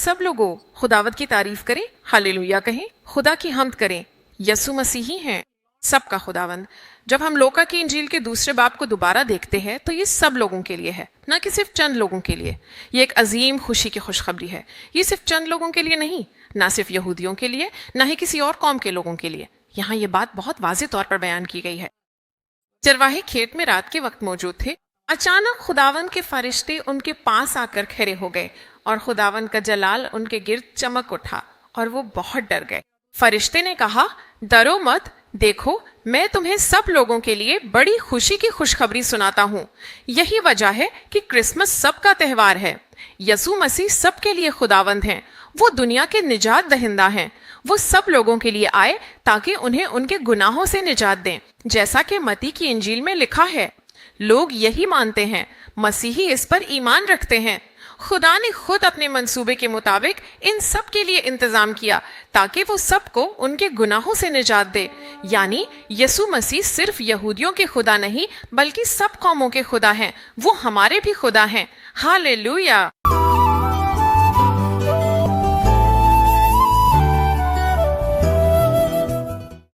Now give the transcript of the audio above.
सब लोगों खुदावत की तारीफ करें, हालेलुया कहें, खुदा की हम्द करें। यसु मसीह ही हैं सबका खुदावंद। जब हम लूका की इंजील के दूसरे बाब को दोबारा देखते हैं तो ये सब लोगों के लिए है, न कि सिर्फ चंद लोगों के लिए। ये एक अजीम खुशी की खुशखबरी है। ये सिर्फ चंद लोगों के लिए नहीं, ना सिर्फ यहूदियों के लिए, ना ही किसी और कौम के लोगों के लिए। यहाँ ये बात बहुत वाज़ेह तौर पर बयान की गई है। चरवाहे खेत में रात के वक्त मौजूद थे। अचानक खुदावंद के फरिश्ते उनके पास आकर खड़े हो गए और खुदावंद का जलाल उनके गिर्द चमक उठा और वो बहुत डर गए। फरिश्ते ने कहा, डरो मत, देखो मैं तुम्हें सब लोगों के लिए बड़ी खुशी की खुशखबरी सुनाता हूँ। यही वजह है कि क्रिसमस सबका त्यौहार है। यसु मसीह सबके लिए खुदावंद हैं। वो दुनिया के निजात दहिंदा हैं। वो सब लोगों के लिए आए ताकि उन्हें उनके गुनाहों से निजात दें, जैसा कि मत्ती की इंजील में लिखा है। लोग यही मानते हैं, मसीही इस पर ईमान रखते हैं। खुदा ने खुद अपने मंसूबे के मुताबिक इन सब के लिए इंतजाम किया ताकि वो सबको उनके गुनाहों से निजात दे। यानी यसु मसीह सिर्फ यहूदियों के खुदा नहीं बल्कि सब कौमों के खुदा हैं। वो हमारे भी खुदा हैं। हालेलुया।